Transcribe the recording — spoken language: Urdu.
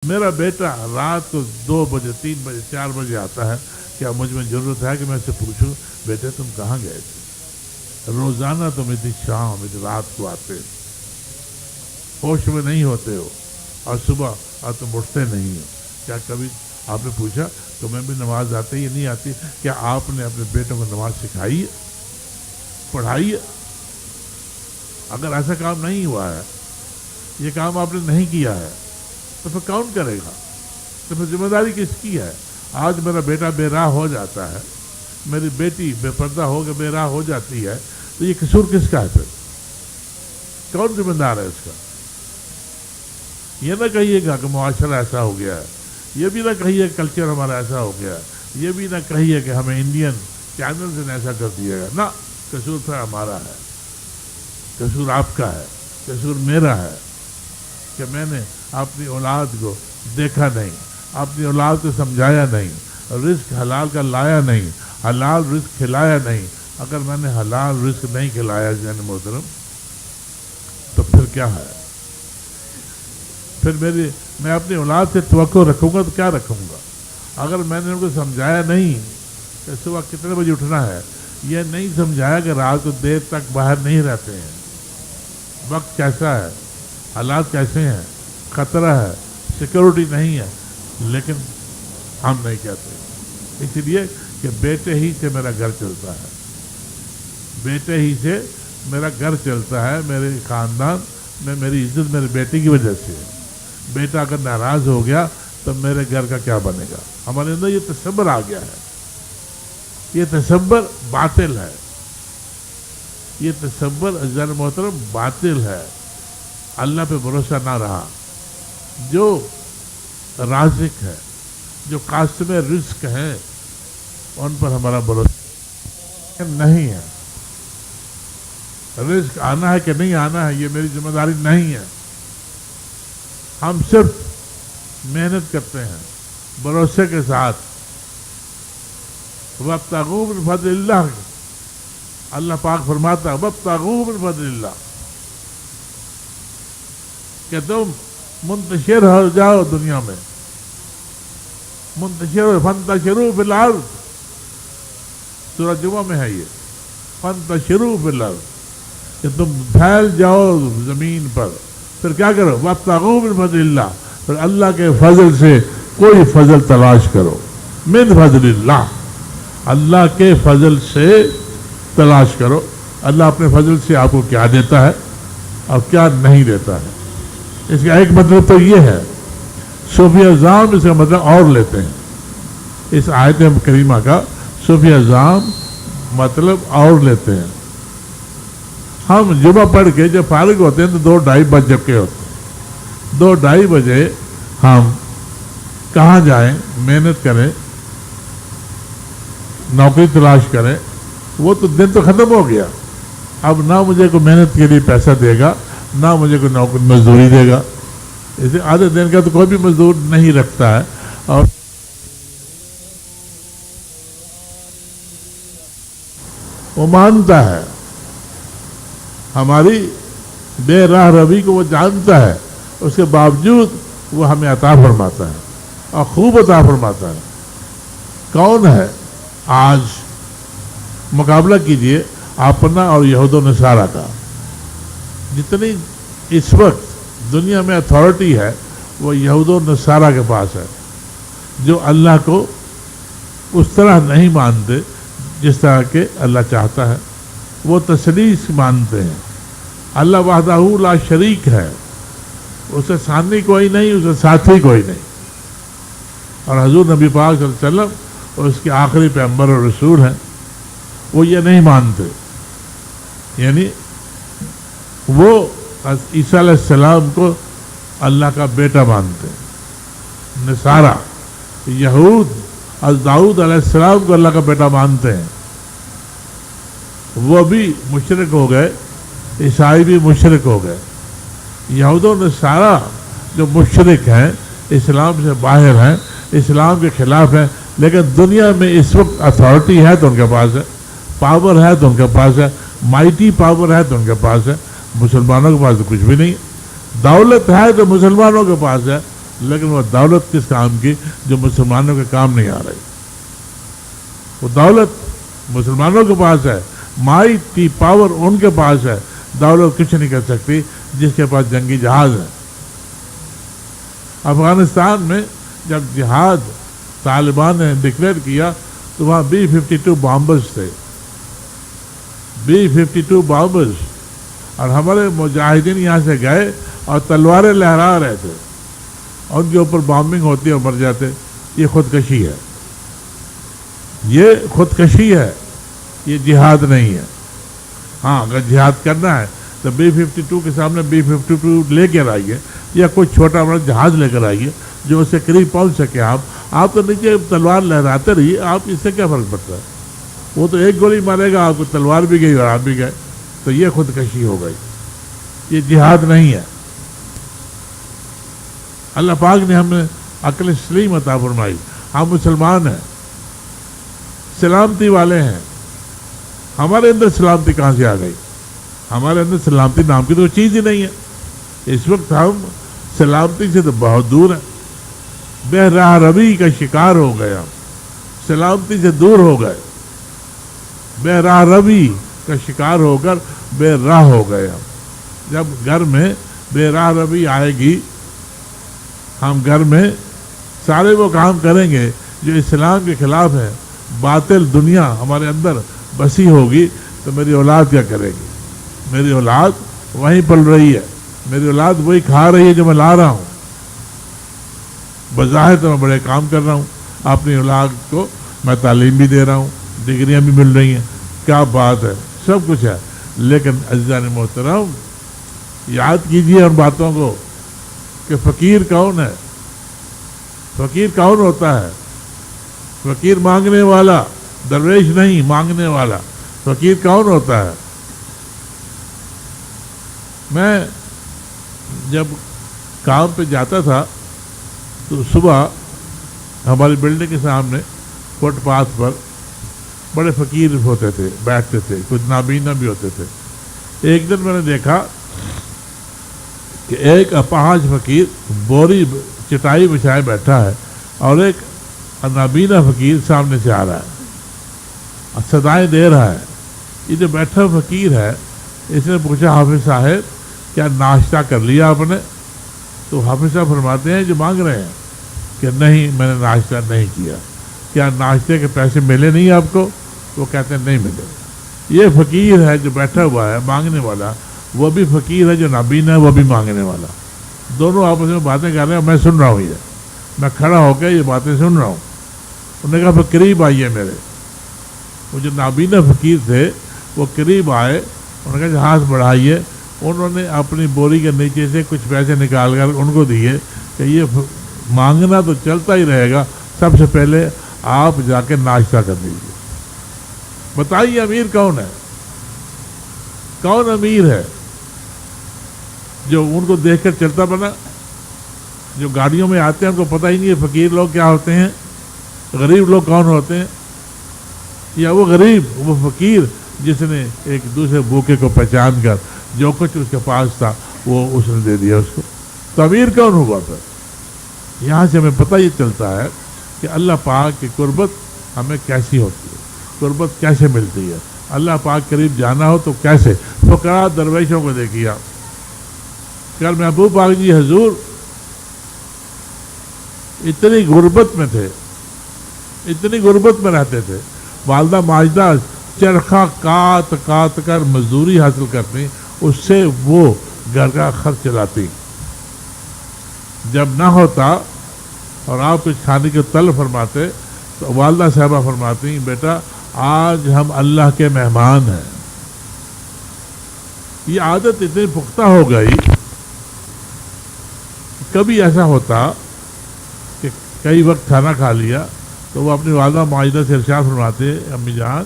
میرا بیٹا رات کو 2 بجے 3 بجے 4 بجے آتا ہے. کیا مجھ میں ضرورت ہے کہ میں اسے پوچھوں بیٹے تم کہاں گئے تھے؟ روزانہ تم اتنی شام اتنی رات کو آتے ہوش میں نہیں ہوتے ہو اور صبح اور تم اٹھتے نہیں ہو. کیا کبھی آپ نے پوچھا تمہیں بھی نماز آتی یا نہیں آتی؟ کیا آپ نے اپنے بیٹوں کو نماز سکھائی ہے، پڑھائی ہے؟ اگر ایسا کام نہیں ہوا ہے، یہ کام آپ نے نہیں کیا ہے، تو پھر کون کرے گا؟ تو پھر ذمہ داری کس کی ہے؟ آج میرا بیٹا بے راہ ہو جاتا ہے، میری بیٹی بے پردہ ہو کے بے راہ ہو جاتی ہے، تو یہ قصور کس کا ہے؟ پھر کون ذمہ دار ہے اس کا؟ یہ نہ کہیے گا کہ معاشرہ ایسا ہو گیا ہے، یہ بھی نہ کہیے کہ کلچر ہمارا ایسا ہو گیا ہے، یہ بھی نہ کہیے کہ ہمیں انڈین چینلز نے ایسا کر دیا ہے. نہ، قصور پھر ہمارا ہے، قصور آپ کا ہے، قصور میرا ہے کہ میں نے اپنی اولاد کو دیکھا نہیں، اپنی اولاد کو سمجھایا نہیں، رزق حلال کا لایا نہیں، حلال رزق کھلایا نہیں. اگر میں نے حلال رزق نہیں کھلایا جان محترم، تو پھر کیا ہے؟ پھر میں اپنی اولاد سے توقع رکھوں گا تو کیا رکھوں گا؟ اگر میں نے ان کو سمجھایا نہیں کہ صبح کتنے بجے اٹھنا ہے، یہ نہیں سمجھایا کہ رات کو دیر تک باہر نہیں رہتے ہیں، وقت کیسا ہے، حالات کیسے ہیں، خطرہ ہے، سیکورٹی نہیں ہے، لیکن ہم نہیں کہتے. اس لیے کہ بیٹے ہی سے میرا گھر چلتا ہے، بیٹے ہی سے میرا گھر چلتا ہے، میرے خاندان میں میری عزت میرے بیٹے کی وجہ سے ہے. بیٹا اگر ناراض ہو گیا تو میرے گھر کا کیا بنے گا؟ ہمارے اندر یہ تصور آ گیا ہے، یہ تصور باطل ہے، یہ تصور عزیزان محترم باطل ہے. اللہ پہ بھروسہ نہ رہا. جو رازق ہے، جو قاسم رزق ہے، ان پر ہمارا بھروسہ نہیں ہے. رزق آنا ہے کہ نہیں آنا ہے، یہ میری ذمہ داری نہیں ہے. ہم صرف محنت کرتے ہیں بھروسے کے ساتھ. وَابْتَغُوا مِن فَضْلِ اللَّهِ، اللہ پاک فرماتا ہے وَابْتَغُوا مِن فَضْلِ اللَّهِ، کہ تم منتشر ہو جاؤ دنیا میں، منتشر ہو، فَانْتَشِرُوا فِي الْأَرْضِ، سورہ جمعہ میں ہے یہ، فَانْتَشِرُوا فِي الْأَرْضِ، کہ تم پھیل جاؤ زمین پر. پھر کیا کرو؟ وَابْتَغُوا مِن فَضْلِ اللَّهِ، پھر اللہ کے فضل سے کوئی فضل تلاش کرو. من فضل اللہ، اللہ کے فضل سے تلاش کرو. اللہ اپنے فضل سے آپ کو کیا دیتا ہے اور کیا نہیں دیتا ہے. اس کا ایک مطلب تو یہ ہے، صوفی اعظام اس کا مطلب اور لیتے ہیں. اس آیت کریمہ کا صوفی اعظام مطلب اور لیتے ہیں. ہم جمعہ پڑھ کے جب فارغ ہوتے ہیں تو 2-2:30 بج چکے ہوتے ہیں. 2-2:30 بجے ہم کہاں جائیں؟ محنت کریں، نوکری تلاش کریں. وہ تو دن تو ختم ہو گیا. اب نہ مجھے کوئی محنت کے لیے پیسہ دے گا، نہ مجھے کوئی نوکری مزدوری دے گا. اسے آدھے دن کا تو کوئی بھی مزدور نہیں رکھتا ہے. اور وہ مانتا ہے ہماری بے راہ روی کو، وہ جانتا ہے، اس کے باوجود وہ ہمیں عطا فرماتا ہے اور خوب عطا فرماتا ہے. کون ہے؟ آج مقابلہ کیجئے اپنا اور یہود و نصارہ کا. جتنی اس وقت دنیا میں اتھارٹی ہے وہ یہود و نصارہ کے پاس ہے، جو اللہ کو اس طرح نہیں مانتے جس طرح کہ اللہ چاہتا ہے. وہ تثلیث مانتے ہیں. اللہ وحدہ لا شریک ہے، اسے ثانی کوئی نہیں، اسے ساتھی کوئی نہیں. اور حضور نبی پاک صلی اللہ علیہ وسلم اور اس کے آخری پیغمبر اور رسول ہیں، وہ یہ نہیں مانتے. یعنی وہ عیسیٰ علیہ السلام کو اللہ کا بیٹا مانتے ہیں. نصارہ، یہود داؤد علیہ السلام کو اللہ کا بیٹا مانتے ہیں. وہ بھی مشرک ہو گئے، عیسائی بھی مشرک ہو گئے. یہود و نصارہ جو مشرک ہیں، اسلام سے باہر ہیں، اسلام کے خلاف ہیں، لیکن دنیا میں اس وقت اتھارٹی ہے تو ان کے پاس ہے، پاور ہے تو ان کے پاس ہے، مائٹی پاور ہے تو ان کے پاس ہے. مسلمانوں کے پاس تو کچھ بھی نہیں. دولت ہے تو مسلمانوں کے پاس ہے، لیکن وہ دولت کس کام کی جو مسلمانوں کے کام نہیں آ رہی. وہ دولت مسلمانوں کے پاس ہے, مائٹ کی پاور ان کے پاس ہے, دولت کچھ نہیں کر سکتی جس کے پاس جنگی جہاز ہے. افغانستان میں جب جہاد طالبان نے ڈکلیئر کیا تو وہاں B-52 بامبرز تھے, B-52 بامبرز, اور ہمارے مجاہدین یہاں سے گئے اور تلواریں لہرا رہے تھے, اور ان کے اوپر بامبنگ ہوتی اور مر جاتے. یہ خودکشی ہے, یہ خودکشی ہے, یہ جہاد نہیں ہے. ہاں اگر جہاد کرنا ہے تو B-52 کے سامنے B-52 لے کر آئیے, یا کوئی چھوٹا بڑا جہاز لے کر آئیے جو اس سے قریب پہنچ سکے. آپ تو نیچے تلوار لہراتے رہیے, آپ اس سے کیا فرق پڑتا ہے؟ وہ تو ایک گولی مارے گا, آپ کو تلوار بھی گئی اور آپ بھی گئے, تو یہ خودکشی ہو گئی, یہ جہاد نہیں ہے. اللہ پاک نے ہمیں عقل سلیم عطا فرمائی, ہم مسلمان ہیں, سلامتی والے ہیں. ہمارے اندر سلامتی کہاں سے آ گئی؟ ہمارے اندر سلامتی نام کی تو چیز ہی نہیں ہے. اس وقت ہم سلامتی سے تو بہت دور ہیں, بے راہ روی کا شکار ہو گئے, ہم سلامتی سے دور ہو گئے, بے راہ روی کا شکار ہو کر بے راہ ہو گئے ہم. جب گھر میں بے راہ روی آئے گی, ہم گھر میں سارے وہ کام کریں گے جو اسلام کے خلاف ہے, باطل دنیا ہمارے اندر بسی ہوگی, تو میری اولاد کیا کرے گی؟ میری اولاد وہیں پل رہی ہے, میری اولاد وہی کھا رہی ہے جو میں لا رہا ہوں. بظاہر تو میں بڑے کام کر رہا ہوں, اپنی اولاد کو میں تعلیم بھی دے رہا ہوں, ڈگریاں بھی مل رہی ہیں, کیا بات ہے, سب کچھ ہے. لیکن عزیزان محترم, یاد کیجیے ان باتوں کو کہ فقیر کون ہے؟ فقیر کون ہوتا ہے؟ فقیر مانگنے والا, درویش نہیں, مانگنے والا. فقیر کون ہوتا ہے؟ میں جب کام پہ جاتا تھا تو صبح ہماری بلڈنگ کے سامنے فٹ پاتھ پر بڑے فقیر ہوتے تھے, بیٹھتے تھے, کچھ نابینا بھی ہوتے تھے. ایک دن میں نے دیکھا کہ ایک اپاہج فقیر بوری چٹائی بچھائے بیٹھا ہے, اور ایک نابینا فقیر سامنے سے آ رہا ہے, صدائیں دے رہا ہے. یہ جو بیٹھا فقیر ہے, اس نے پوچھا, حافظ صاحب کیا ناشتہ کر لیا آپ نے؟ تو حافظ صاحب فرماتے ہیں جو مانگ رہے ہیں کہ نہیں, میں نے ناشتہ نہیں کیا. کیا ناشتے کے پیسے ملے نہیں آپ کو؟ وہ کہتے ہیں نہیں ملے. یہ فقیر ہے جو بیٹھا ہوا ہے مانگنے والا, وہ بھی فقیر ہے جو نابینا ہے, وہ بھی مانگنے والا. دونوں آپس میں باتیں کر رہے ہیں, میں سن رہا ہوں, یہ میں کھڑا ہو کے یہ باتیں سن رہا ہوں. انہوں نے کہا پھر قریب آئیے میرے. وہ جو نابینا فقیر تھے وہ قریب آئے, انہوں نے کہا ہاتھ بڑھائیے. انہوں نے اپنی بوری کے نیچے سے کچھ پیسے نکال کر ان کو دیے کہ یہ مانگنا تو چلتا ہی رہے گا, سب سے پہلے آپ جا کے ناشتہ کر دیجیے. بتائیے امیر کون ہے؟ کون امیر ہے جو ان کو دیکھ کر چلتا بنا؟ جو گاڑیوں میں آتے ہیں ان کو پتہ ہی نہیں ہے فقیر لوگ کیا ہوتے ہیں, غریب لوگ کون ہوتے ہیں. یا وہ غریب, وہ فقیر جس نے ایک دوسرے بھوکے کو پہچان کر جو کچھ اس کے پاس تھا وہ اس نے دے دیا اس کو. تو امیر کون ہوا تھا؟ یہاں سے ہمیں پتہ یہ چلتا ہے کہ اللہ پاک کی قربت ہمیں کیسی ہوتی ہے, قربت کیسے ملتی ہے. اللہ پاک قریب جانا ہو تو کیسے. فقراء درویشوں کو دیکھیا, کل محبوب پاک جی حضور اتنی غربت میں تھے, اتنی غربت میں رہتے تھے. والدہ ماجدہ چرخہ کاٹ کاٹ کر مزدوری حاصل کرتی, اس سے وہ گھر کا خرچ چلاتی. جب نہ ہوتا اور آپ کچھ کھانے کے طلب فرماتے تو والدہ صاحبہ فرماتی, بیٹا آج ہم اللہ کے مہمان ہیں. یہ عادت اتنی پختہ ہو گئی. کبھی ایسا ہوتا کہ کئی وقت کھانا کھا لیا تو وہ اپنی والدہ ماجدہ سے ارشاد فرماتے, امی جان